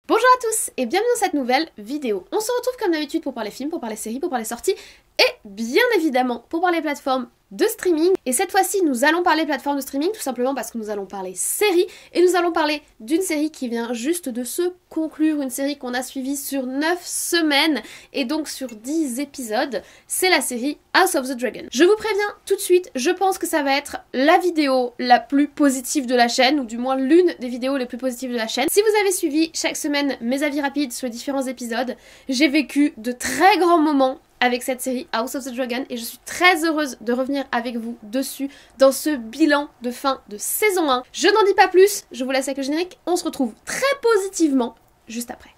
Bonjour à tous et bienvenue dans cette nouvelle vidéo. On se retrouve comme d'habitude pour parler films, pour parler séries, pour parler sorties et bien évidemment pour parler plateformes de streaming. Et cette fois-ci nous allons parler plateformes de streaming tout simplement parce que nous allons parler séries et nous allons parler d'une série qui vient juste de se conclure, une série qu'on a suivie sur 9 semaines et donc sur 10 épisodes. C'est la série House of the Dragon. Je vous préviens tout de suite, je pense que ça va être la vidéo la plus positive de la chaîne, ou du moins l'une des vidéos les plus positives de la chaîne. Si vous avez suivi chaque semaine mes avis rapides sur les différents épisodes, j'ai vécu de très grands moments avec cette série House of the Dragon et je suis très heureuse de revenir avec vous dessus dans ce bilan de fin de saison 1. Je n'en dis pas plus, je vous laisse avec le générique, on se retrouve très positivement juste après.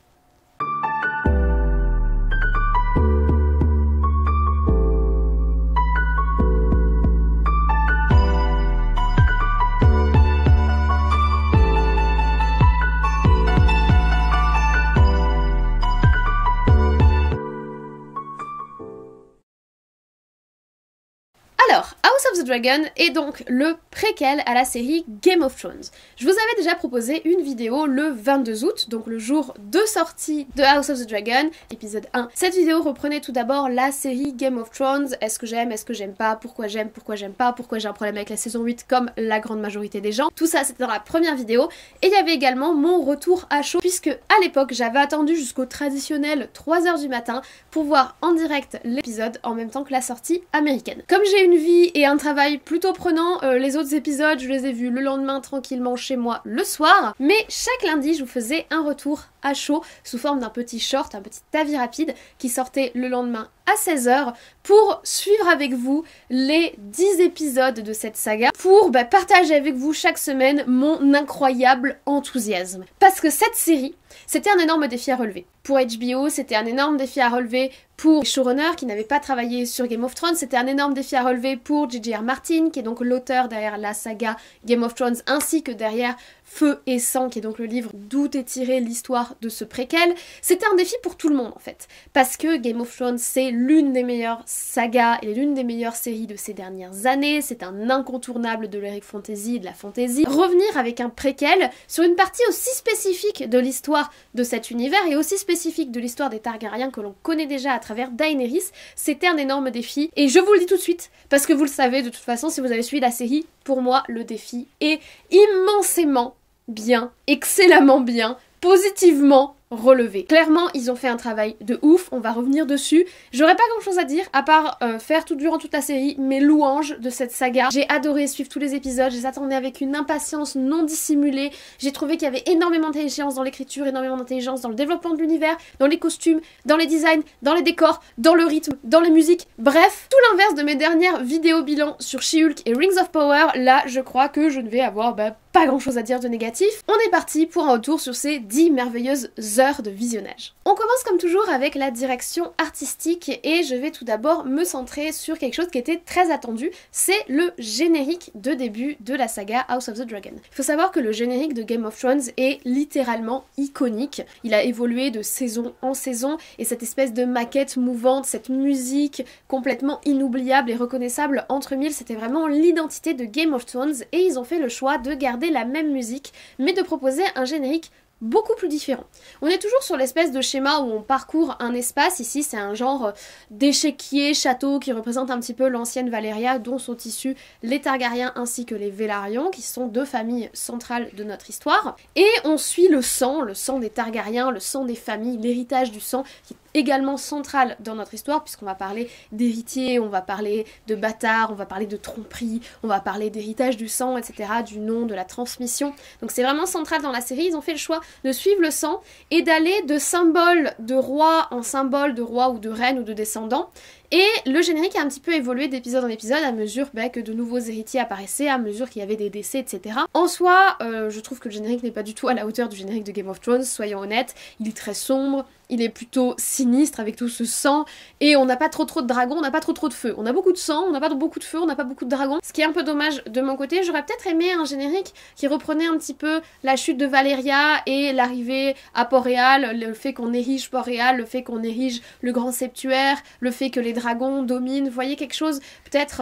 Alors, House of the Dragon est donc le préquel à la série Game of Thrones. Je vous avais déjà proposé une vidéo le 22 août, donc le jour de sortie de House of the Dragon, épisode 1. Cette vidéo reprenait tout d'abord la série Game of Thrones, est-ce que j'aime pas, pourquoi j'aime pas, pourquoi j'ai un problème avec la saison 8 comme la grande majorité des gens. Tout ça c'était dans la première vidéo, et il y avait également mon retour à chaud, puisque à l'époque j'avais attendu jusqu'au traditionnel 3h du matin pour voir en direct l'épisode en même temps que la sortie américaine. Comme j'ai une vie et un travail plutôt prenant, les autres épisodes je les ai vus le lendemain tranquillement chez moi le soir, mais chaque lundi je vous faisais un retour à chaud sous forme d'un petit short, un petit avis rapide qui sortait le lendemain à 16h pour suivre avec vous les 10 épisodes de cette saga, pour partager avec vous chaque semaine mon incroyable enthousiasme. Parce que cette série, c'était un énorme défi à relever. Pour HBO, c'était un énorme défi à relever pour les showrunners qui n'avaient pas travaillé sur Game of Thrones, c'était un énorme défi à relever pour J.J.R. Martin, qui est donc l'auteur derrière la saga Game of Thrones, ainsi que derrière Feu et Sang, qui est donc le livre d'où est tirée l'histoire de ce préquel. C'était un défi pour tout le monde en fait, parce que Game of Thrones c'est l'une des meilleures sagas et l'une des meilleures séries de ces dernières années, c'est un incontournable de l'heroic fantasy et de la fantasy. Revenir avec un préquel sur une partie aussi spécifique de l'histoire de cet univers et aussi spécifique de l'histoire des Targaryens que l'on connaît déjà à travers Daenerys, c'était un énorme défi, et je vous le dis tout de suite, parce que vous le savez de toute façon si vous avez suivi la série, pour moi le défi est immensément bien, excellemment bien, positivement relevé. Clairement, ils ont fait un travail de ouf, on va revenir dessus. J'aurais pas grand chose à dire, à part faire tout durant toute la série mes louanges de cette saga. J'ai adoré suivre tous les épisodes, je les attendais avec une impatience non dissimulée. J'ai trouvé qu'il y avait énormément d'intelligence dans l'écriture, énormément d'intelligence dans le développement de l'univers, dans les costumes, dans les designs, dans les décors, dans le rythme, dans les musiques. Bref, tout l'inverse de mes dernières vidéos bilan sur She-Hulk et Rings of Power. Là, je crois que je ne vais avoir pas grand chose à dire de négatif. On est parti pour un retour sur ces 10 merveilleuses heures de visionnage. On commence comme toujours avec la direction artistique et je vais tout d'abord me centrer sur quelque chose qui était très attendu, c'est le générique de début de la saga House of the Dragon. Il faut savoir que le générique de Game of Thrones est littéralement iconique. Il a évolué de saison en saison et cette espèce de maquette mouvante, cette musique complètement inoubliable et reconnaissable entre mille, c'était vraiment l'identité de Game of Thrones et ils ont fait le choix de garder la même musique mais de proposer un générique beaucoup plus différent. On est toujours sur l'espèce de schéma où on parcourt un espace, ici c'est un genre d'échiquier château qui représente un petit peu l'ancienne Valyria dont sont issus les Targaryens ainsi que les Velaryon qui sont deux familles centrales de notre histoire. Et on suit le sang des Targaryens, le sang des familles, l'héritage du sang qui est également central dans notre histoire puisqu'on va parler d'héritiers, on va parler de bâtards, on va parler de tromperie, on va parler d'héritage du sang, etc., du nom, de la transmission. Donc c'est vraiment central dans la série, ils ont fait le choix de suivre le sang et d'aller de symbole de roi en symbole de roi ou de reine ou de descendant. Et le générique a un petit peu évolué d'épisode en épisode à mesure que de nouveaux héritiers apparaissaient, à mesure qu'il y avait des décès, etc. En soi, je trouve que le générique n'est pas du tout à la hauteur du générique de Game of Thrones, soyons honnêtes. Il est très sombre, il est plutôt sinistre avec tout ce sang, et on n'a pas trop de dragons, on n'a pas trop de feu. On a beaucoup de sang, on n'a pas beaucoup de feu, on n'a pas beaucoup de dragons. Ce qui est un peu dommage de mon côté, j'aurais peut-être aimé un générique qui reprenait un petit peu la chute de Valyria et l'arrivée à Port-Réal, le fait qu'on érige Port-Réal, le fait qu'on érige le grand septuaire, le fait que les dragons dominent, vous voyez quelque chose peut-être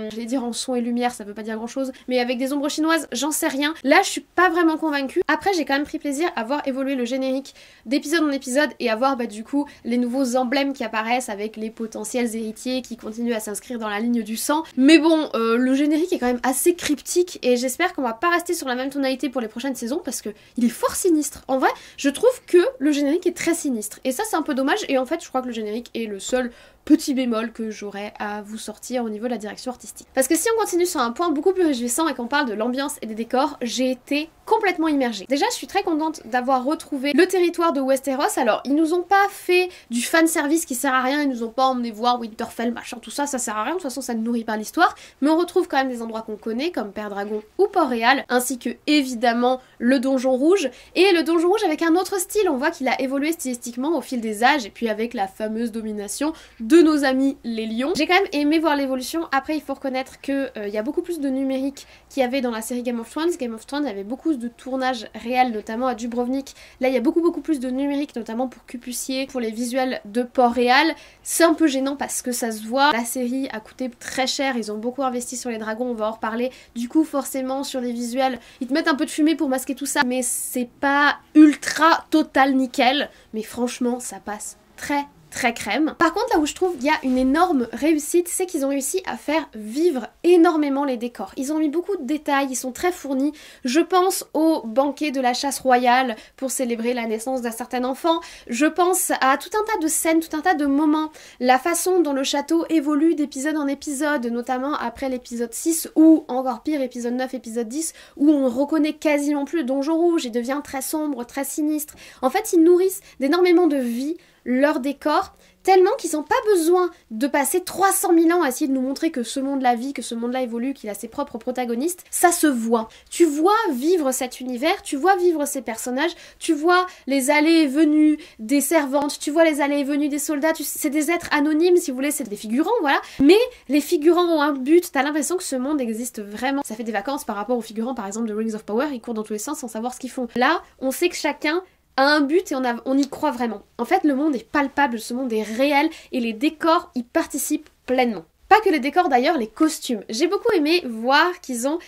j'allais dire en son et lumière, ça veut pas dire grand chose, mais avec des ombres chinoises, j'en sais rien. Là je suis pas vraiment convaincue. Après j'ai quand même pris plaisir à voir évoluer le générique d'épisode en épisode et à voir du coup les nouveaux emblèmes qui apparaissent avec les potentiels héritiers qui continuent à s'inscrire dans la ligne du sang. Mais bon, le générique est quand même assez cryptique et j'espère qu'on va pas rester sur la même tonalité pour les prochaines saisons parce que il est fort sinistre. En vrai, je trouve que le générique est très sinistre et ça c'est un peu dommage et en fait je crois que le générique est le seul petit bémol que j'aurais à vous sortir au niveau de la direction artistique. Parce que si on continue sur un point beaucoup plus réjouissant et qu'on parle de l'ambiance et des décors, j'ai été complètement immergée. Déjà, je suis très contente d'avoir retrouvé le territoire de Westeros. Alors, ils nous ont pas fait du fanservice qui sert à rien, ils nous ont pas emmené voir Winterfell, machin, tout ça, ça sert à rien, de toute façon ça ne nourrit pas l'histoire, mais on retrouve quand même des endroits qu'on connaît, comme Père Dragon ou Port-Réal, ainsi que, évidemment, le Donjon Rouge, et le Donjon Rouge avec un autre style, on voit qu'il a évolué stylistiquement au fil des âges, et puis avec la fameuse domination de nos amis les lions. J'ai quand même aimé voir l'évolution. Après il faut reconnaître que y a beaucoup plus de numérique qu'il y avait dans la série Game of Thrones. Game of Thrones avait beaucoup de tournages réels, notamment à Dubrovnik. Là il y a beaucoup plus de numérique, notamment pour Cupucier, pour les visuels de Port-Réal. C'est un peu gênant parce que ça se voit. La série a coûté très cher, ils ont beaucoup investi sur les dragons, on va en reparler. Du coup forcément sur les visuels, ils te mettent un peu de fumée pour masquer tout ça, mais c'est pas ultra total nickel. Mais franchement ça passe très crème. Par contre là où je trouve il y a une énorme réussite, c'est qu'ils ont réussi à faire vivre énormément les décors. Ils ont mis beaucoup de détails, ils sont très fournis. Je pense au banquet de la chasse royale pour célébrer la naissance d'un certain enfant. Je pense à tout un tas de scènes, tout un tas de moments. La façon dont le château évolue d'épisode en épisode, notamment après l'épisode 6 ou encore pire épisode 9, épisode 10 où on reconnaît quasiment plus le Donjon Rouge, il devient très sombre, très sinistre. En fait ils nourrissent d'énormément de vie leur décor, tellement qu'ils n'ont pas besoin de passer 300 000 ans à essayer de nous montrer que ce monde-là vit, que ce monde-là évolue, qu'il a ses propres protagonistes. Ça se voit. Tu vois vivre cet univers, tu vois vivre ces personnages, tu vois les allées et venues des servantes, tu vois les allées et venues des soldats, c'est des êtres anonymes si vous voulez, c'est des figurants, voilà. Mais les figurants ont un but, t'as l'impression que ce monde existe vraiment. Ça fait des vacances par rapport aux figurants par exemple de Rings of Power, ils courent dans tous les sens sans savoir ce qu'ils font. Là, on sait que chacun a un but et on y croit vraiment. En fait, le monde est palpable, ce monde est réel et les décors y participent pleinement. Pas que les décors d'ailleurs, les costumes. J'ai beaucoup aimé voir qu'ils ont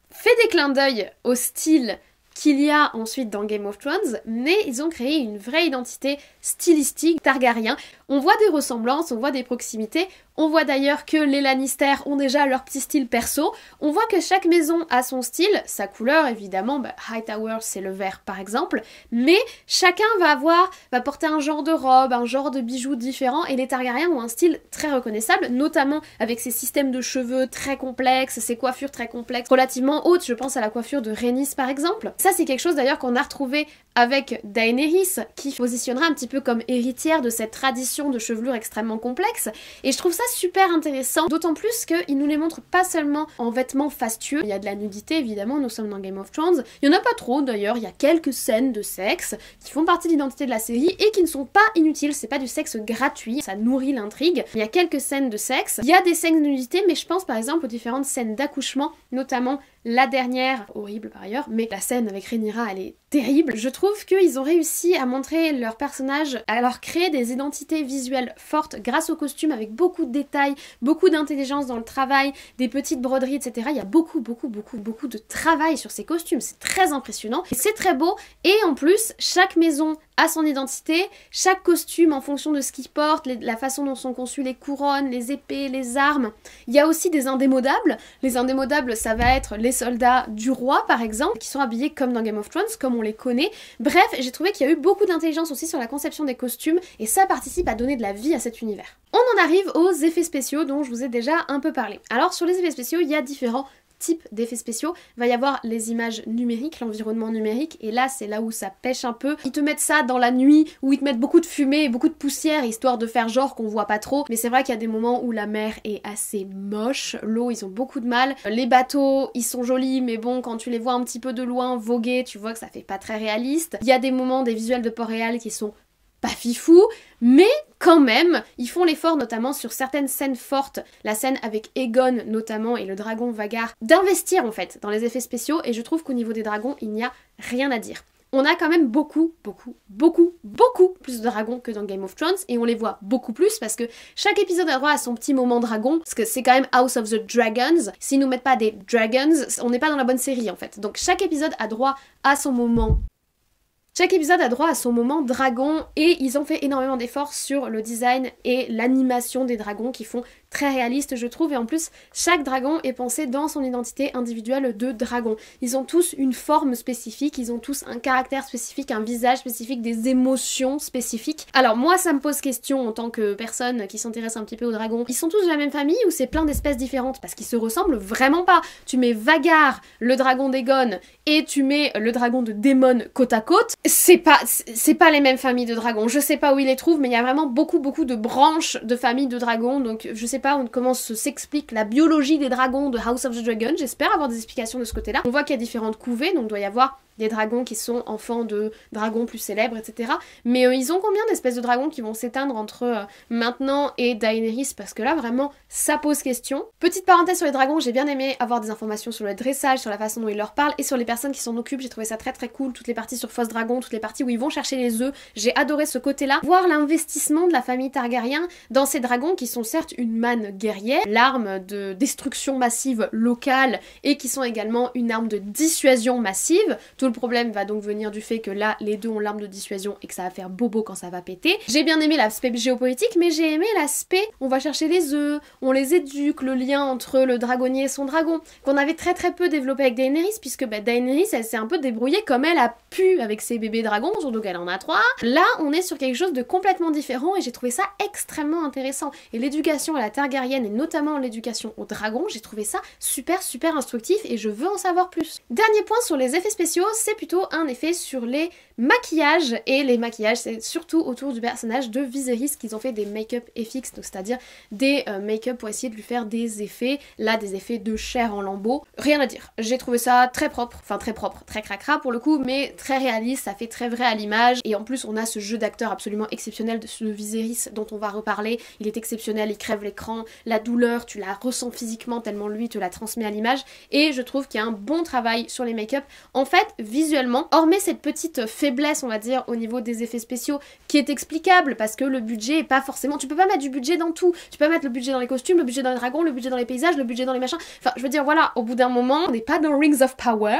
fait des clins d'œil au style qu'il y a ensuite dans Game of Thrones, mais ils ont créé une vraie identité stylistique Targaryen. On voit des ressemblances, on voit des proximités, on voit d'ailleurs que les Lannister ont déjà leur petit style perso, on voit que chaque maison a son style, sa couleur évidemment, Hightower c'est le vert par exemple, mais chacun va porter un genre de robe, un genre de bijoux différent, et les Targaryens ont un style très reconnaissable, notamment avec ses systèmes de cheveux très complexes, ses coiffures très complexes, relativement hautes, je pense à la coiffure de Rhaenys par exemple. Ça c'est quelque chose d'ailleurs qu'on a retrouvé avec Daenerys, qui positionnera un petit peu comme héritière de cette tradition de chevelure extrêmement complexe, et je trouve ça super intéressant, d'autant plus qu'ils nous les montrent pas seulement en vêtements fastueux, il y a de la nudité évidemment, nous sommes dans Game of Thrones, il y en a pas trop d'ailleurs, il y a quelques scènes de sexe qui font partie de l'identité de la série et qui ne sont pas inutiles, c'est pas du sexe gratuit, ça nourrit l'intrigue, il y a quelques scènes de sexe, il y a des scènes de nudité, mais je pense par exemple aux différentes scènes d'accouchement, notamment la dernière, horrible par ailleurs, mais la scène avec Rhaenyra elle est terrible. Je trouve qu'ils ont réussi à montrer leurs personnages, à leur créer des identités visuelles fortes grâce aux costumes avec beaucoup de détails, beaucoup d'intelligence dans le travail, des petites broderies, etc. Il y a beaucoup de travail sur ces costumes, c'est très impressionnant, et c'est très beau, et en plus, chaque maison a son identité, chaque costume en fonction de ce qu'il porte, la façon dont sont conçues les couronnes, les épées, les armes. Il y a aussi des indémodables. Les indémodables, ça va être les soldats du roi, par exemple, qui sont habillés comme dans Game of Thrones, comme on les connaît. Bref, j'ai trouvé qu'il y a eu beaucoup d'intelligence aussi sur la conception des costumes, et ça participe à donner de la vie à cet univers. On en arrive aux effets spéciaux dont je vous ai déjà un peu parlé. Alors sur les effets spéciaux, il y a différents types d'effets spéciaux. Il va y avoir les images numériques, l'environnement numérique, et là c'est là où ça pêche un peu. Ils te mettent ça dans la nuit, où ils te mettent beaucoup de fumée et beaucoup de poussière, histoire de faire genre qu'on voit pas trop, mais c'est vrai qu'il y a des moments où la mer est assez moche, l'eau ils ont beaucoup de mal, les bateaux ils sont jolis, mais bon quand tu les vois un petit peu de loin voguer, tu vois que ça fait pas très réaliste. Il y a des moments, des visuels de Port-Réal qui sont pas fifou, mais quand même, ils font l'effort notamment sur certaines scènes fortes, la scène avec Aegon notamment et le dragon Vhagar, d'investir en fait dans les effets spéciaux, et je trouve qu'au niveau des dragons, il n'y a rien à dire. On a quand même beaucoup plus plus de dragons que dans Game of Thrones, et on les voit beaucoup plus parce que chaque épisode a droit à son petit moment dragon, parce que c'est quand même House of the Dragons. S'ils nous mettent pas des dragons, on n'est pas dans la bonne série en fait. Donc chaque épisode a droit à son moment. Chaque épisode a droit à son moment dragon, et ils ont fait énormément d'efforts sur le design et l'animation des dragons qui font très réaliste je trouve, et en plus chaque dragon est pensé dans son identité individuelle de dragon. Ils ont tous une forme spécifique, ils ont tous un caractère spécifique, un visage spécifique, des émotions spécifiques. Alors moi ça me pose question en tant que personne qui s'intéresse un petit peu aux dragons. Ils sont tous de la même famille ou c'est plein d'espèces différentes? Parce qu'ils se ressemblent vraiment pas. Tu mets Vhagar, le dragon d'Aegon, et tu mets le dragon de Daemon côte à côte, c'est pas les mêmes familles de dragons. Je sais pas où ils les trouvent, mais il y a vraiment beaucoup de branches de familles de dragons, donc je sais pas comment s'explique la biologie des dragons de House of the Dragon. J'espère avoir des explications de ce côté-là. On voit qu'il y a différentes couvées, donc il doit y avoir des dragons qui sont enfants de dragons plus célèbres, etc. Mais ils ont combien d'espèces de dragons qui vont s'éteindre entre maintenant et Daenerys? Parce que là, vraiment, ça pose question. Petite parenthèse sur les dragons, j'ai bien aimé avoir des informations sur le dressage, sur la façon dont ils leur parlent, et sur les personnes qui s'en occupent. J'ai trouvé ça très cool. Toutes les parties sur Fausse Dragon, toutes les parties où ils vont chercher les œufs. J'ai adoré ce côté-là. Voir l'investissement de la famille Targaryen dans ces dragons qui sont certes une manne guerrière, l'arme de destruction massive locale, et qui sont également une arme de dissuasion massive. Tout le problème va donc venir du fait que là, les deux ont l'arme de dissuasion et que ça va faire bobo quand ça va péter. J'ai bien aimé l'aspect géopolitique, mais j'ai aimé l'aspect on va chercher les œufs, on les éduque, le lien entre le dragonnier et son dragon, qu'on avait très peu développé avec Daenerys, puisque Daenerys, elle s'est un peu débrouillée comme elle a pu avec ses bébés dragons, surtout qu'elle en a 3. Là, on est sur quelque chose de complètement différent, et j'ai trouvé ça extrêmement intéressant. Et l'éducation à la Targaryen, et notamment l'éducation aux dragons, j'ai trouvé ça super instructif, et je veux en savoir plus. Dernier point sur les effets spéciaux, c'est plutôt un effet sur les maquillages, et les maquillages c'est surtout autour du personnage de Viserys qu'ils ont fait des make-up FX, donc c'est-à-dire des make-up pour essayer de lui faire des effets, là des effets de chair en lambeaux. Rien à dire, j'ai trouvé ça très propre, très cracra pour le coup, mais très réaliste, ça fait très vrai à l'image, et en plus on a ce jeu d'acteur absolument exceptionnel de Viserys dont on va reparler. Il est exceptionnel, il crève l'écran, la douleur tu la ressens physiquement tellement lui te la transmet à l'image, et je trouve qu'il y a un bon travail sur les make-up. En fait, visuellement, hormis cette petite faiblesse, on va dire, au niveau des effets spéciaux, qui est explicable, parce que le budget est pas forcément... Tu peux pas mettre du budget dans tout. Tu peux pas mettre le budget dans les costumes, le budget dans les dragons, le budget dans les paysages, le budget dans les machins... Enfin, je veux dire, voilà, au bout d'un moment, on n'est pas dans Rings of Power.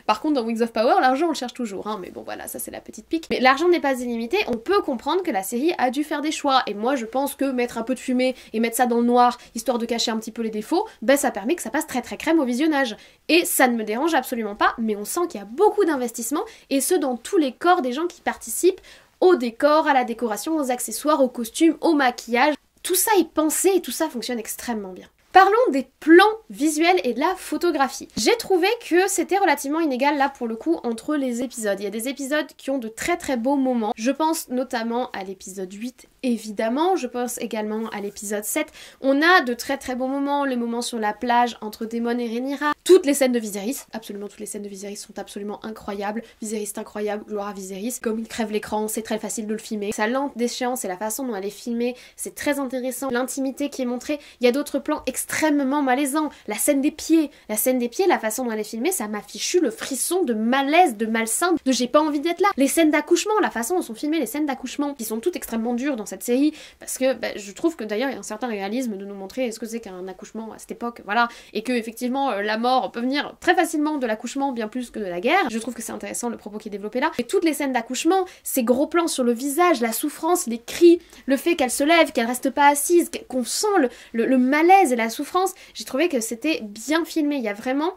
Par contre, dans Rings of Power, l'argent, on le cherche toujours, hein, mais bon, voilà, ça c'est la petite pique. Mais l'argent n'est pas illimité, on peut comprendre que la série a dû faire des choix, et moi, je pense que mettre un peu de fumée et mettre ça dans le noir, histoire de cacher un petit peu les défauts, ben ça permet que ça passe très crème au visionnage. Et ça ne me dérange absolument pas, mais on sent qu'il y a beaucoup d'investissement, et ce dans tous les corps des gens qui participent au décor, à la décoration, aux accessoires, aux costumes, au maquillage. Tout ça est pensé et tout ça fonctionne extrêmement bien. Parlons des plans visuels et de la photographie. J'ai trouvé que c'était relativement inégal là pour le coup entre les épisodes. Il y a des épisodes qui ont de très beaux moments. Je pense notamment à l'épisode 8 évidemment, je pense également à l'épisode 7. On a de très beaux moments, le moment sur la plage entre Daemon et Rhaenyra, toutes les scènes de Viserys, absolument toutes les scènes de Viserys sont absolument incroyables. Viserys est incroyable, gloire à Viserys. Comme il crève l'écran, c'est très facile de le filmer. Sa lente d'échéance et la façon dont elle est filmée, c'est très intéressant. L'intimité qui est montrée, il y a d'autres plans extrêmement malaisants. La scène des pieds, la façon dont elle est filmée, ça m'a fichu le frisson de malaise, de malsain, de j'ai pas envie d'être là. Les scènes d'accouchement, la façon dont sont filmées les scènes d'accouchement, qui sont toutes extrêmement dures dans cette série, parce que je trouve que d'ailleurs il y a un certain réalisme de nous montrer ce que c'est qu'un accouchement à cette époque, voilà, et que effectivement la mort peut venir très facilement de l'accouchement bien plus que de la guerre. Je trouve que c'est intéressant le propos qui est développé là. Et toutes les scènes d'accouchement, ces gros plans sur le visage, la souffrance, les cris, le fait qu'elle se lève, qu'elle reste pas assise, qu'on sent le malaise et la souffrance, j'ai trouvé que c'était bien filmé. Il y a vraiment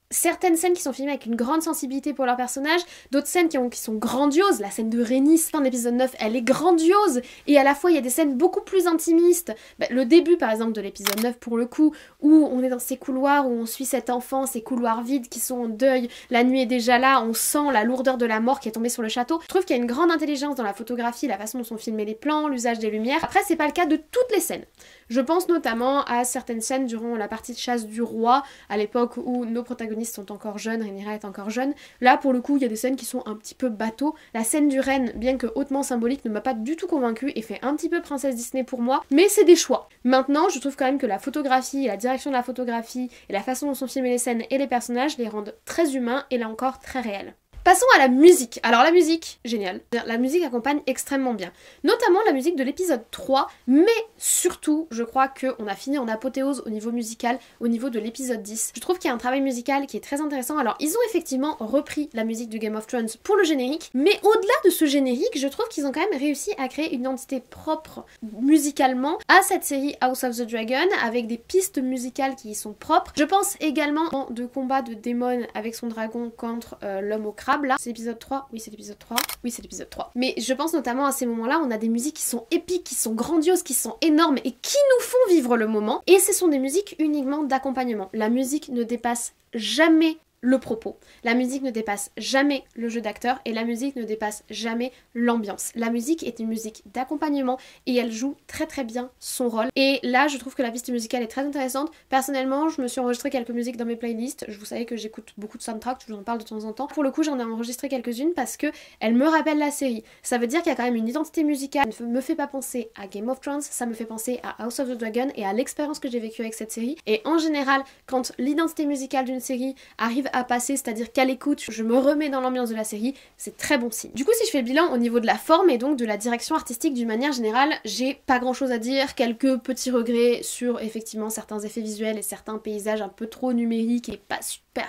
certaines scènes qui sont filmées avec une grande sensibilité pour leurs personnages, d'autres scènes qui sont grandioses. La scène de Rhaenys, fin de l'épisode 9, elle est grandiose, et à la fois il y a des scènes beaucoup plus intimistes. Le début par exemple de l'épisode 9 pour le coup, où on est dans ces couloirs, où on suit cet enfant, ces couloirs vides qui sont en deuil, la nuit est déjà là, on sent la lourdeur de la mort qui est tombée sur le château. Je trouve qu'il y a une grande intelligence dans la photographie, la façon dont sont filmés les plans, l'usage des lumières. Après c'est pas le cas de toutes les scènes. Je pense notamment à certaines scènes durant la partie de chasse du roi, à l'époque où nos protagonistes sont encore jeunes, Rhaenyra est encore jeune. Là, pour le coup, il y a des scènes qui sont un petit peu bateau. La scène du renne, bien que hautement symbolique, ne m'a pas du tout convaincue et fait un petit peu princesse Disney pour moi, mais c'est des choix. Maintenant, je trouve quand même que la photographie, la direction de la photographie et la façon dont sont filmées les scènes et les personnages les rendent très humains et là encore très réels. Passons à la musique. Alors la musique, génial. La musique accompagne extrêmement bien. Notamment la musique de l'épisode 3, mais surtout, je crois qu'on a fini en apothéose au niveau musical, au niveau de l'épisode 10. Je trouve qu'il y a un travail musical qui est très intéressant. Alors ils ont effectivement repris la musique de Game of Thrones pour le générique, mais au-delà de ce générique, je trouve qu'ils ont quand même réussi à créer une identité propre musicalement à cette série House of the Dragon, avec des pistes musicales qui y sont propres. Je pense également de combat de Daemon avec son dragon contre l'homme au crabe, là. C'est l'épisode 3 ? Oui, c'est l'épisode 3. Oui, c'est l'épisode 3. Mais je pense notamment à ces moments-là, on a des musiques qui sont épiques, qui sont grandioses, qui sont énormes et qui nous font vivre le moment. Et ce sont des musiques uniquement d'accompagnement. La musique ne dépasse jamais le propos. La musique ne dépasse jamais le jeu d'acteur et la musique ne dépasse jamais l'ambiance. La musique est une musique d'accompagnement et elle joue très très bien son rôle. Et là, je trouve que la piste musicale est très intéressante. Personnellement, je me suis enregistré quelques musiques dans mes playlists. Vous savez que j'écoute beaucoup de soundtracks, je vous en parle de temps en temps. Pour le coup, j'en ai enregistré quelques-unes parce que elles me rappellent la série. Ça veut dire qu'il y a quand même une identité musicale. Ça ne me fait pas penser à Game of Thrones, ça me fait penser à House of the Dragon et à l'expérience que j'ai vécue avec cette série. Et en général, quand l'identité musicale d'une série arrive à passer, c'est-à-dire qu'à l'écoute, je me remets dans l'ambiance de la série, c'est très bon signe. Du coup, si je fais le bilan au niveau de la forme et donc de la direction artistique d'une manière générale, j'ai pas grand-chose à dire, quelques petits regrets sur effectivement certains effets visuels et certains paysages un peu trop numériques et pas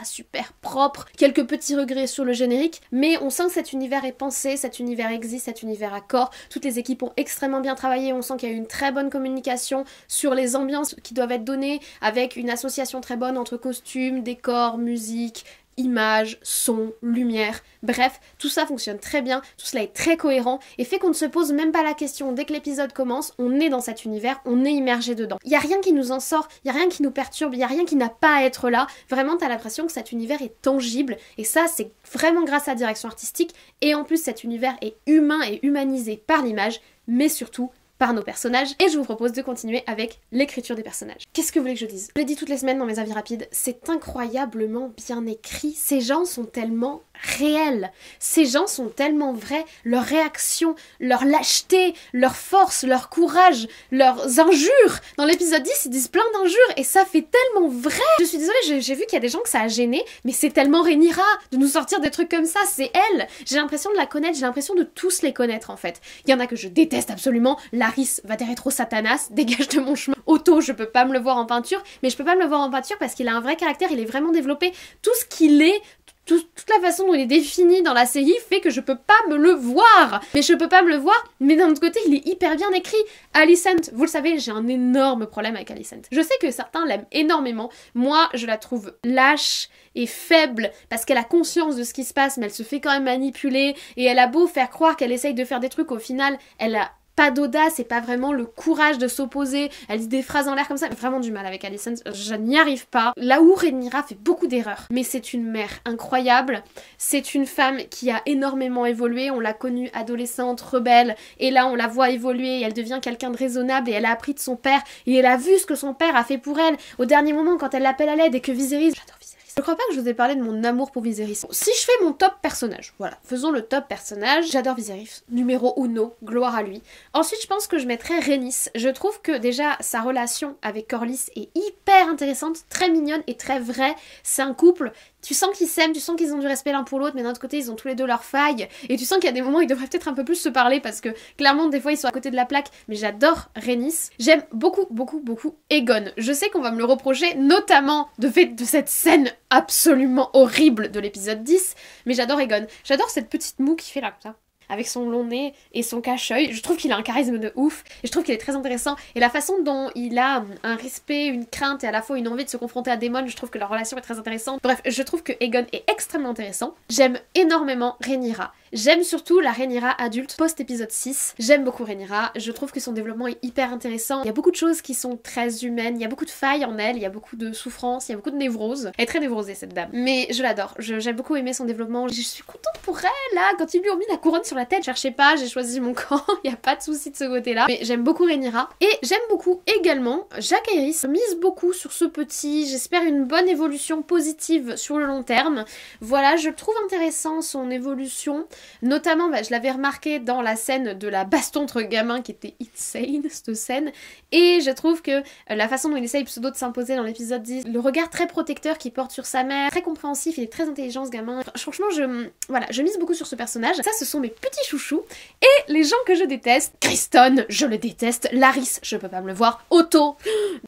super propres, quelques petits regrets sur le générique, mais on sent que cet univers est pensé, cet univers existe, cet univers a corps, toutes les équipes ont extrêmement bien travaillé, on sent qu'il y a eu une très bonne communication sur les ambiances qui doivent être données, avec une association très bonne entre costumes, décors, musique, images, son, lumière, bref, tout ça fonctionne très bien, tout cela est très cohérent et fait qu'on ne se pose même pas la question dès que l'épisode commence, on est dans cet univers, on est immergé dedans. Il y a rien qui nous en sort, il y a rien qui nous perturbe, il y a rien qui n'a pas à être là. Vraiment, t'as l'impression que cet univers est tangible et ça, c'est vraiment grâce à la direction artistique et en plus, cet univers est humain et humanisé par l'image, mais surtout par nos personnages, et je vous propose de continuer avec l'écriture des personnages. Qu'est-ce que vous voulez que je dise ? Je l'ai dit toutes les semaines dans mes avis rapides, c'est incroyablement bien écrit, ces gens sont tellement réels, ces gens sont tellement vrais, leurs réactions, leur lâcheté, leur force, leur courage, leurs injures. Dans l'épisode 10, ils disent plein d'injures, et ça fait tellement vrai. Je suis désolée, j'ai vu qu'il y a des gens que ça a gêné, mais c'est tellement Rhaenyra de nous sortir des trucs comme ça, c'est elle. J'ai l'impression de la connaître, j'ai l'impression de tous les connaître en fait. Il y en a que je déteste absolument, Larys va des rétro Satanas, dégage de mon chemin. Otto, je peux pas me le voir en peinture, mais je peux pas me le voir en peinture parce qu'il a un vrai caractère, il est vraiment développé. Tout ce qu'il est, toute la façon dont il est défini dans la série fait que je peux pas me le voir. Mais je peux pas me le voir, mais d'un autre côté, il est hyper bien écrit. Alicent, vous le savez, j'ai un énorme problème avec Alicent. Je sais que certains l'aiment énormément. Moi, je la trouve lâche et faible parce qu'elle a conscience de ce qui se passe, mais elle se fait quand même manipuler. Et elle a beau faire croire qu'elle essaye de faire des trucs, au final, elle a pas d'audace et pas vraiment le courage de s'opposer. Elle dit des phrases en l'air comme ça. J'ai vraiment du mal avec Alicent, je n'y arrive pas. Là où Rhaenyra fait beaucoup d'erreurs, mais c'est une mère incroyable. C'est une femme qui a énormément évolué. On l'a connue adolescente, rebelle, et là on la voit évoluer. Et elle devient quelqu'un de raisonnable et elle a appris de son père et elle a vu ce que son père a fait pour elle. Au dernier moment, quand elle l'appelle à l'aide et que Viserys... J'adore Viserys. Je crois pas que je vous ai parlé de mon amour pour Viserys. Si je fais mon top personnage, voilà, faisons le top personnage, j'adore Viserys, numéro 1, gloire à lui. Ensuite, je pense que je mettrais Rhaenys. Je trouve que déjà, sa relation avec Corlys est hyper intéressante, très mignonne et très vraie. C'est un couple, tu sens qu'ils s'aiment, tu sens qu'ils ont du respect l'un pour l'autre, mais d'un autre côté, ils ont tous les deux leurs failles. Et tu sens qu'il y a des moments où ils devraient peut-être un peu plus se parler parce que, clairement, des fois, ils sont à côté de la plaque. Mais j'adore Rhaenys. J'aime beaucoup Aegon. Je sais qu'on va me le reprocher, notamment de fait de cette scène absolument horrible de l'épisode 10, mais j'adore Aegon. J'adore cette petite moue qui fait là, comme ça, avec son long nez et son cache-œil. Je trouve qu'il a un charisme de ouf, et je trouve qu'il est très intéressant, et la façon dont il a un respect, une crainte et à la fois une envie de se confronter à Daemon, je trouve que leur relation est très intéressante. Bref, je trouve que Aegon est extrêmement intéressant. J'aime énormément Rhaenyra. J'aime surtout la Rhaenyra adulte post-épisode 6. J'aime beaucoup Rhaenyra, je trouve que son développement est hyper intéressant. Il y a beaucoup de choses qui sont très humaines, il y a beaucoup de failles en elle, il y a beaucoup de souffrance, il y a beaucoup de névrose. Elle est très névrosée cette dame. Mais je l'adore, j'ai beaucoup aimé son développement. Je suis contente pour elle là, quand ils lui ont mis la couronne sur la tête, cherchez pas, j'ai choisi mon camp, il y a pas de souci de ce côté-là. Mais j'aime beaucoup Rhaenyra. Et j'aime beaucoup également Jacaerys. Je mise beaucoup sur ce petit, j'espère une bonne évolution positive sur le long terme. Voilà, je trouve intéressant son évolution. Notamment, je l'avais remarqué dans la scène de la baston entre gamins qui était insane, cette scène. Et je trouve que la façon dont il essaye pseudo de s'imposer dans l'épisode 10, le regard très protecteur qu'il porte sur sa mère, très compréhensif, il est très intelligent ce gamin. Franchement, je mise beaucoup sur ce personnage. Ça, ce sont mes petits chouchous. Et les gens que je déteste, Kristen, je le déteste, Laris, je peux pas me le voir, Otto.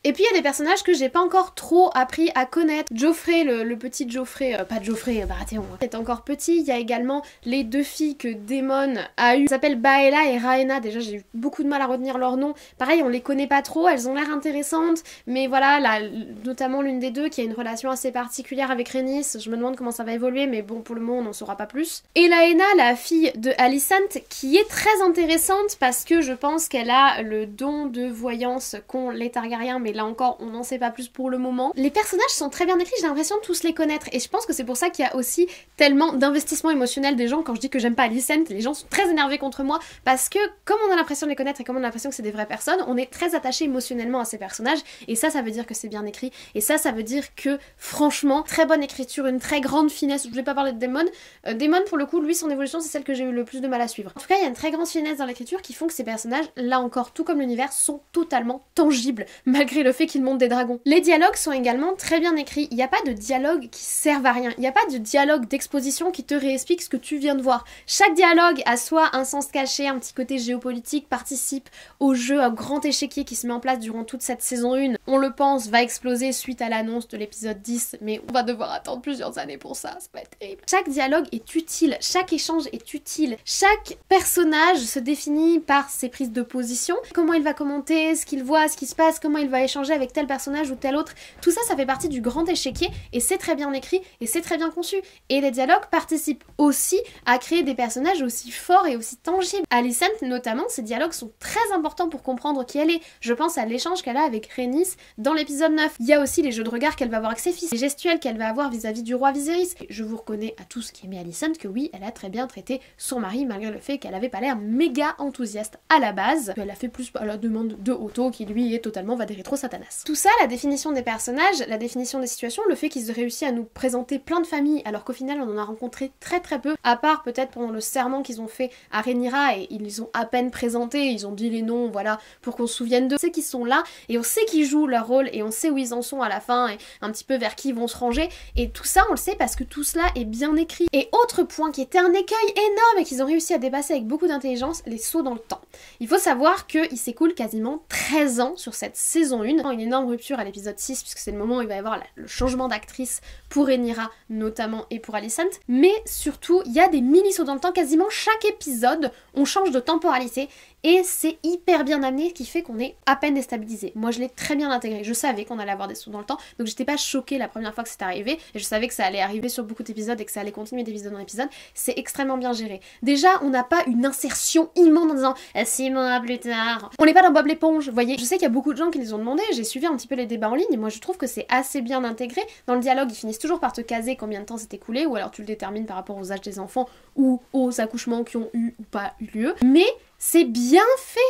Et puis il y a des personnages que j'ai pas encore trop appris à connaître. Geoffrey, le petit Geoffrey, pas Geoffrey, Baratheon, est encore petit. Il y a également les deux filles que Daemon a eues. Elles s'appellent Baela et Rhaena. Déjà, j'ai eu beaucoup de mal à retenir leur nom. Pareil, on les connaît pas trop, elles ont l'air intéressantes, mais voilà, notamment l'une des deux qui a une relation assez particulière avec Rhaenys. Je me demande comment ça va évoluer, mais bon, pour le moment, on n'en saura pas plus. Et Laena, la fille de Alicent, qui est très intéressante parce que je pense qu'elle a le don de voyance qu'ont les Targaryens, mais là encore, on n'en sait pas plus pour le moment. Les personnages sont très bien écrits, j'ai l'impression de tous les connaître, et je pense que c'est pour ça qu'il y a aussi tellement d'investissement émotionnel des gens. Quand je dis que j'aime pas Alicent, les gens sont très énervés contre moi, parce que comme on a l'impression de les connaître et comme on a l'impression que c'est des vraies personnes, on est très attaché émotionnellement à ces personnages, et ça veut dire que c'est bien écrit, et ça veut dire que, franchement, très bonne écriture, une très grande finesse. Je vais pas parler de Daemon. Daemon, pour le coup, lui, son évolution, c'est celle que j'ai eu le plus de mal à suivre. En tout cas, il y a une très grande finesse dans l'écriture qui font que ces personnages, là encore, tout comme l'univers, sont totalement tangibles, malgré le fait qu'ils montent des dragons. Les dialogues sont également très bien écrits. Il n'y a pas de dialogue qui servent à rien. Il n'y a pas de dialogue d'exposition qui te réexplique ce que tu viens de voir. Chaque dialogue a soit un sens caché, un petit côté géopolitique, participe au jeu, au grand échiquier qui se met en place durant toute cette saison 1. On le pense, va exploser suite à l'annonce de l'épisode 10, mais on va devoir attendre plusieurs années pour ça va être terrible. Chaque dialogue est utile, chaque échange est utile, chaque personnage se définit par ses prises de position, comment il va commenter, ce qu'il voit, ce qui se passe, comment il va échanger avec tel personnage ou tel autre. Tout ça, ça fait partie du grand échiquier et c'est très bien écrit et c'est très bien conçu. Et les dialogues participent aussi à créer des personnages aussi forts et aussi tangibles. Alicent, notamment, ses dialogues sont très importants pour comprendre qui elle est. Je pense à l'échange qu'elle a avec Rhaenys dans l'épisode 9. Il y a aussi les jeux de regard qu'elle va avoir avec ses fils, les gestuels qu'elle va avoir vis-à-vis du roi Viserys. Et je vous reconnais à tous qui aimez Alicent que oui, elle a très bien traité son mari malgré le fait qu'elle avait pas l'air méga enthousiaste à la base. Elle a fait plus à la demande de Otto qui lui est totalement va des rétro satanas. Tout ça, la définition des personnages, la définition des situations, le fait qu'ils aient réussi à nous présenter plein de familles alors qu'au final on en a rencontré très peu, à part peut-être pendant le serment qu'ils ont fait à Rhaenyra et ils ont à peine présenté, ils ont dit les noms, voilà, pour qu'on se souvienne d'eux. On sait qu'ils sont là et on sait qu'ils jouent leur rôle et on sait où ils en sont à la fin et un petit peu vers qui ils vont se ranger et tout ça on le sait parce que tout cela est bien écrit. Et autre point qui était un écueil énorme et qu'ils ont réussi à dépasser avec beaucoup d'intelligence, les sauts dans le temps. Il faut savoir qu'il s'écoule quasiment 13 ans sur cette saison 1, une énorme rupture à l'épisode 6 puisque c'est le moment où il va y avoir le changement d'actrice pour Rhaenyra notamment et pour Alicent, mais surtout il y a des mini sauts dans le temps, quasiment chaque épisode on change de temporalité et c'est hyper bien amené, ce qui fait qu'on est à peine déstabilisé. Moi je l'ai très bien intégré, je savais qu'on allait avoir des sauts dans le temps, donc j'étais pas choquée la première fois que c'était arrivé, et je savais que ça allait arriver sur beaucoup d'épisodes et que ça allait continuer d'épisode en épisode. C'est extrêmement bien géré. Déjà on n'a pas une insertion immense en disant 6 mois plus tard. On n'est pas dans Bob l'éponge, vous voyez. Je sais qu'il y a beaucoup de gens qui les ont demandé, j'ai suivi un petit peu les débats en ligne, et moi je trouve que c'est assez bien intégré. Dans le dialogue ils finissent toujours par te caser combien de temps s'est écoulé, ou alors tu le détermines par rapport aux âges des enfants ou aux accouchements qui ont eu ou pas eu lieu, mais c'est bien fait,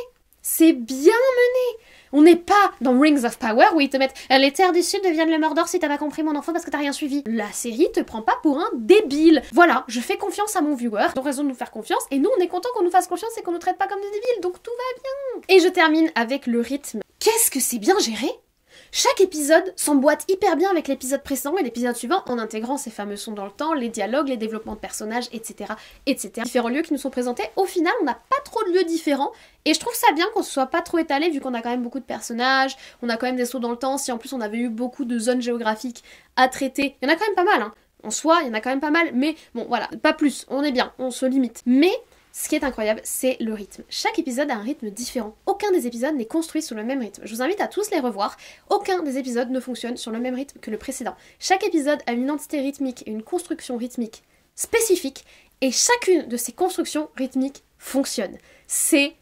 c'est bien mené. On n'est pas dans Rings of Power où ils te mettent les terres du sud deviennent le Mordor si t'as pas compris mon enfant parce que t'as rien suivi. La série te prend pas pour un débile. Voilà, je fais confiance à mon viewer, ils ont raison de nous faire confiance et nous on est content qu'on nous fasse confiance et qu'on nous traite pas comme des débiles, donc tout va bien. Et je termine avec le rythme. Qu'est-ce que c'est bien géré ? Chaque épisode s'emboîte hyper bien avec l'épisode précédent et l'épisode suivant en intégrant ces fameux sons dans le temps, les dialogues, les développements de personnages, etc. Différents lieux qui nous sont présentés. Au final, on n'a pas trop de lieux différents et je trouve ça bien qu'on ne soit pas trop étalé vu qu'on a quand même beaucoup de personnages, on a quand même des sauts dans le temps, si en plus on avait eu beaucoup de zones géographiques à traiter. Il y en a quand même pas mal, hein. En soi, il y en a quand même pas mal, mais bon voilà, pas plus, on est bien, on se limite. Mais ce qui est incroyable, c'est le rythme. Chaque épisode a un rythme différent. Aucun des épisodes n'est construit sur le même rythme. Je vous invite à tous les revoir. Aucun des épisodes ne fonctionne sur le même rythme que le précédent. Chaque épisode a une identité rythmique et une construction rythmique spécifique, et chacune de ces constructions rythmiques fonctionne. C'est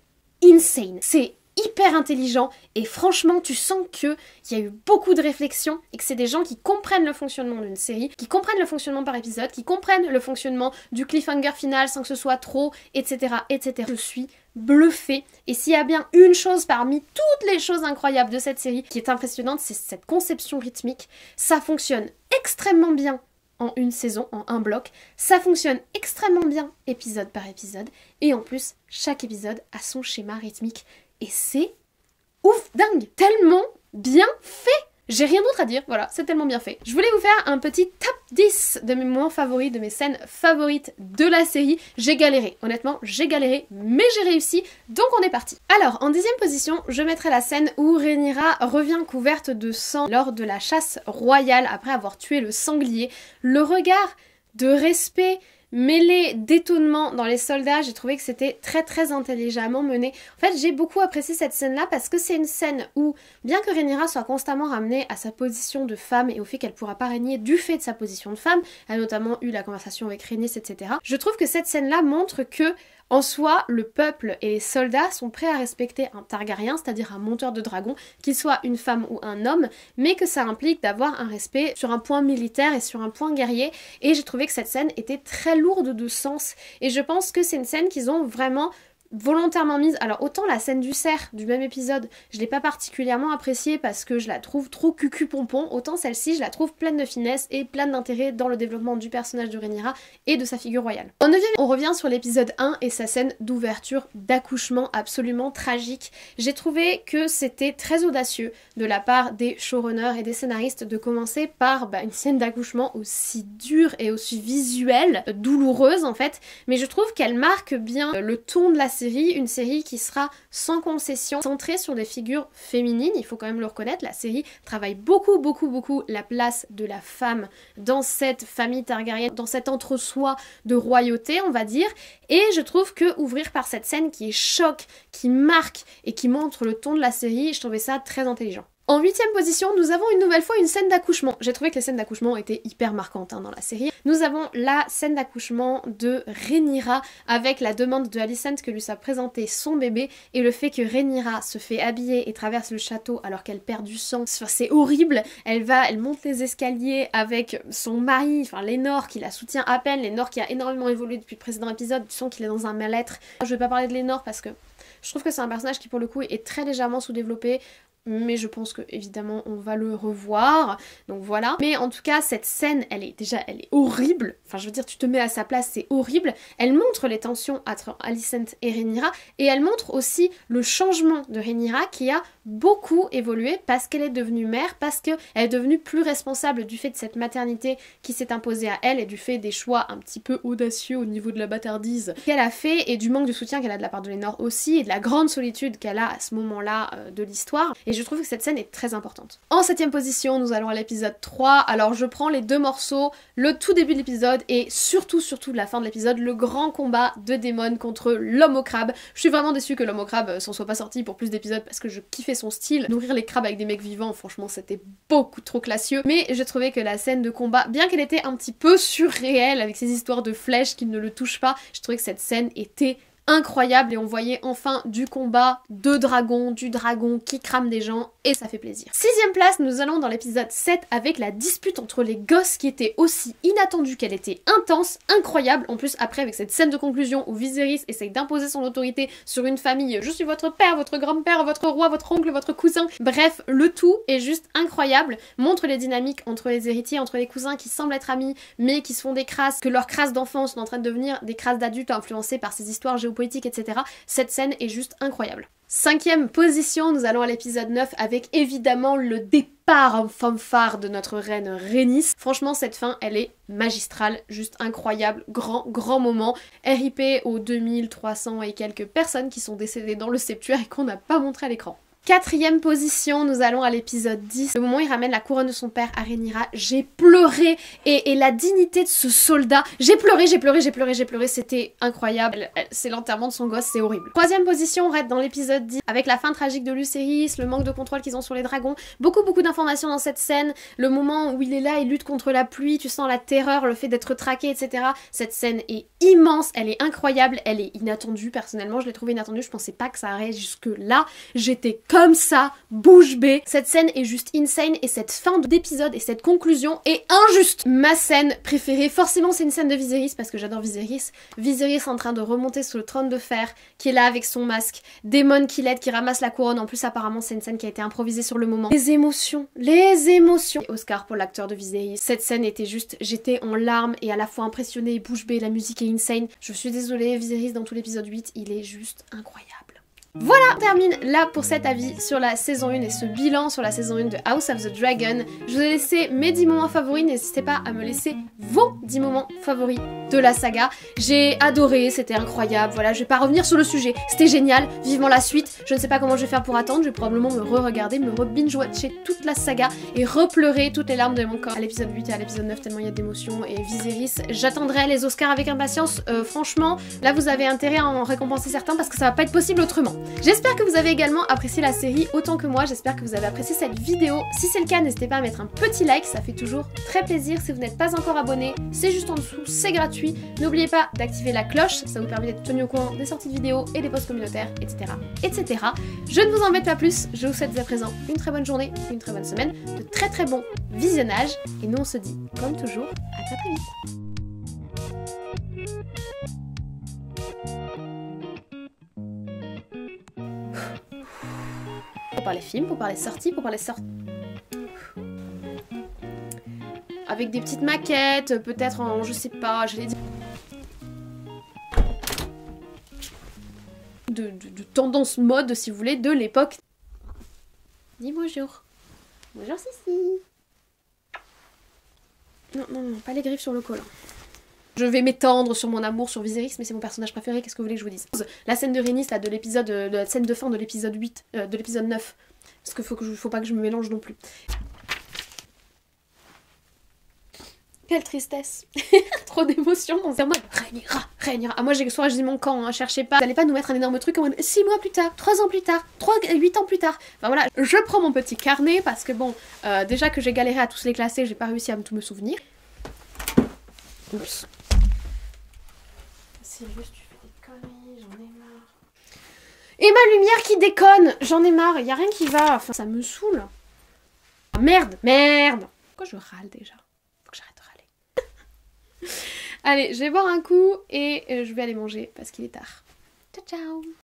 insane. C'est hyper intelligent et franchement tu sens qu'il y a eu beaucoup de réflexion et que c'est des gens qui comprennent le fonctionnement d'une série, qui comprennent le fonctionnement par épisode, qui comprennent le fonctionnement du cliffhanger final sans que ce soit trop, etc. etc. Je suis bluffée et s'il y a bien une chose parmi toutes les choses incroyables de cette série qui est impressionnante, c'est cette conception rythmique. Ça fonctionne extrêmement bien en une saison, en un bloc. Ça fonctionne extrêmement bien épisode par épisode. Et en plus, chaque épisode a son schéma rythmique. Et c'est ouf, dingue, tellement bien fait. J'ai rien d'autre à dire, voilà, c'est tellement bien fait. Je voulais vous faire un petit top 10 de mes moments favoris, de mes scènes favorites de la série. J'ai galéré, honnêtement, j'ai galéré, mais j'ai réussi, donc on est parti. Alors, en 10e position, je mettrai la scène où Rhaenyra revient couverte de sang lors de la chasse royale après avoir tué le sanglier. Le regard de respect mêlé d'étonnement dans les soldats, j'ai trouvé que c'était très intelligemment mené. En fait, j'ai beaucoup apprécié cette scène-là parce que c'est une scène où, bien que Rhaenyra soit constamment ramenée à sa position de femme et au fait qu'elle pourra pas régner du fait de sa position de femme, elle a notamment eu la conversation avec Rhaenys, etc. Je trouve que cette scène-là montre que en soi, le peuple et les soldats sont prêts à respecter un Targaryen, c'est-à-dire un monteur de dragon, qu'il soit une femme ou un homme, mais que ça implique d'avoir un respect sur un point militaire et sur un point guerrier, et j'ai trouvé que cette scène était très lourde de sens, et je pense que c'est une scène qu'ils ont vraiment volontairement mise. Alors autant la scène du cerf du même épisode, je l'ai pas particulièrement appréciée parce que je la trouve trop cucu-pompon, autant celle-ci je la trouve pleine de finesse et pleine d'intérêt dans le développement du personnage de Rhaenyra et de sa figure royale. En 9e, on revient sur l'épisode 1 et sa scène d'ouverture d'accouchement absolument tragique. J'ai trouvé que c'était très audacieux de la part des showrunners et des scénaristes de commencer par une scène d'accouchement aussi dure et aussi visuelle, douloureuse en fait, mais je trouve qu'elle marque bien le ton de la série, une série qui sera sans concession, centrée sur des figures féminines, il faut quand même le reconnaître, la série travaille beaucoup la place de la femme dans cette famille Targaryen, dans cet entre-soi de royauté on va dire, et je trouve que ouvrir par cette scène qui est choc, qui marque et qui montre le ton de la série, je trouvais ça très intelligent. En 8e position, nous avons une nouvelle fois une scène d'accouchement. J'ai trouvé que les scènes d'accouchement étaient hyper marquantes dans la série. Nous avons la scène d'accouchement de Rhaenyra avec la demande de Alicent que lui a présenté son bébé et le fait que Rhaenyra se fait habiller et traverse le château alors qu'elle perd du sang. C'est horrible. Elle monte les escaliers avec son mari, Laenor qui la soutient à peine. Laenor qui a énormément évolué depuis le précédent épisode. Tu sens qu'il est dans un mal-être. Je vais pas parler de Laenor parce que je trouve que c'est un personnage qui pour le coup est très légèrement sous-développé. Mais je pense que évidemment on va le revoir, donc voilà. Mais en tout cas cette scène elle est horrible, je veux dire tu te mets à sa place, c'est horrible. Elle montre les tensions entre Alicent et Rhaenyra et elle montre aussi le changement de Rhaenyra qui a beaucoup évolué parce qu'elle est devenue mère, parce qu'elle est devenue plus responsable du fait de cette maternité qui s'est imposée à elle et du fait des choix un petit peu audacieux au niveau de la bâtardise qu'elle a fait et du manque de soutien qu'elle a de la part de Laenor aussi et de la grande solitude qu'elle a à ce moment-là de l'histoire. Et je trouve que cette scène est très importante. En 7e position, nous allons à l'épisode 3. Alors je prends les deux morceaux, le tout début de l'épisode et surtout la fin de l'épisode, le grand combat de Daemon contre l'homme au crabe. Je suis vraiment déçue que l'homme au crabe s'en soit pas sorti pour plus d'épisodes parce que je kiffais son style. Nourrir les crabes avec des mecs vivants, franchement c'était beaucoup trop classieux. Mais je trouvais que la scène de combat, bien qu'elle était un petit peu surréelle avec ces histoires de flèches qui ne le touchent pas, je trouvais que cette scène était incroyable et on voyait enfin du combat de dragon, du dragon qui crame des gens et ça fait plaisir. 6e place, nous allons dans l'épisode 7 avec la dispute entre les gosses qui était aussi inattendue qu'elle était intense, incroyable. En plus après avec cette scène de conclusion où Viserys essaye d'imposer son autorité sur une famille, je suis votre père, votre grand-père, votre roi, votre oncle, votre cousin, bref le tout est juste incroyable, montre les dynamiques entre les héritiers, entre les cousins qui semblent être amis mais qui se font des crasses, que leurs crasses d'enfants sont en train de devenir des crasses d'adultes influencées par ces histoires géopolitiques, etc. Cette scène est juste incroyable. 5e position, nous allons à l'épisode 9 avec évidemment le départ en fanfare de notre reine Rhaenys. Franchement cette fin elle est magistrale, juste incroyable, grand moment. RIP aux 2300 et quelques personnes qui sont décédées dans le septuaire et qu'on n'a pas montré à l'écran. 4e position, nous allons à l'épisode 10. Le moment où il ramène la couronne de son père à Rhaenyra, j'ai pleuré et la dignité de ce soldat, j'ai pleuré, c'était incroyable. C'est l'enterrement de son gosse, c'est horrible. 3e position, on reste dans l'épisode 10 avec la fin tragique de Lucerys, le manque de contrôle qu'ils ont sur les dragons, beaucoup d'informations dans cette scène, le moment où il est là, il lutte contre la pluie, tu sens la terreur, le fait d'être traqué, etc. Cette scène est immense, elle est incroyable, elle est inattendue, personnellement je l'ai trouvée inattendue, je pensais pas que ça arrive jusque là, j'étais comme ça, bouche bée. Cette scène est juste insane et cette fin d'épisode et cette conclusion est injuste. Ma scène préférée, forcément c'est une scène de Viserys parce que j'adore Viserys. Viserys en train de remonter sur le trône de fer, qui est là avec son masque, Daemon qui l'aide, qui ramasse la couronne. En plus apparemment c'est une scène qui a été improvisée sur le moment. Les émotions. Et Oscar pour l'acteur de Viserys. Cette scène était juste, j'étais en larmes et à la fois impressionnée et bouche bée, la musique est insane. Je suis désolée, Viserys dans tout l'épisode 8, il est juste incroyable. Voilà, on termine là pour cet avis sur la saison 1 et ce bilan sur la saison 1 de House of the Dragon. Je vous ai laissé mes 10 moments favoris, n'hésitez pas à me laisser vos 10 moments favoris de la saga. J'ai adoré, c'était incroyable, voilà, je vais pas revenir sur le sujet, c'était génial, vivement la suite. Je ne sais pas comment je vais faire pour attendre, je vais probablement me re-regarder, me re-binge-watcher toute la saga et repleurer toutes les larmes de mon corps à l'épisode 8 et à l'épisode 9 tellement il y a d'émotions. Et Viserys, j'attendrai les Oscars avec impatience, franchement, là vous avez intérêt à en récompenser certains parce que ça va pas être possible autrement. J'espère que vous avez également apprécié la série autant que moi, j'espère que vous avez apprécié cette vidéo. Si c'est le cas, n'hésitez pas à mettre un petit like, ça fait toujours très plaisir. Si vous n'êtes pas encore abonné, c'est juste en dessous, c'est gratuit. N'oubliez pas d'activer la cloche, ça vous permet d'être tenu au courant des sorties de vidéos et des posts communautaires, etc. etc. Je ne vous embête pas plus, je vous souhaite dès à présent une très bonne journée, une très bonne semaine, de très bons visionnages, et nous on se dit, comme toujours, à très vite. Pour parler films, pour parler sorties, avec des petites maquettes, peut-être en, je sais pas, j'allais dire... De tendance mode, si vous voulez, de l'époque. Dis bonjour. Bonjour Sissi. Non, pas les griffes sur le col. Je vais m'étendre sur mon amour sur Viserys, mais c'est mon personnage préféré, qu'est-ce que vous voulez que je vous dise? La scène de Rhaenys, là, de l'épisode, la scène de fin de l'épisode 8, de l'épisode 9. Parce qu'il faut pas que je me mélange non plus. Quelle tristesse. Trop d'émotions dans un mode Rhaenyra. Ah, moi j'ai choisi mon camp, hein, cherchez pas. Vous allez pas nous mettre un énorme truc en mode 6 mois plus tard, 3 ans plus tard, 8 ans plus tard. Enfin voilà, je prends mon petit carnet parce que bon, déjà que j'ai galéré à tous les classer, j'ai pas réussi à tout me souvenir. Oups. Sirius, tu fais des conneries, j'en ai marre. Et ma lumière qui déconne, j'en ai marre, y a rien qui va, enfin ça me saoule. Oh, merde. Pourquoi je râle déjà? Faut que j'arrête de râler. Allez, je vais boire un coup et je vais aller manger parce qu'il est tard. Ciao ciao.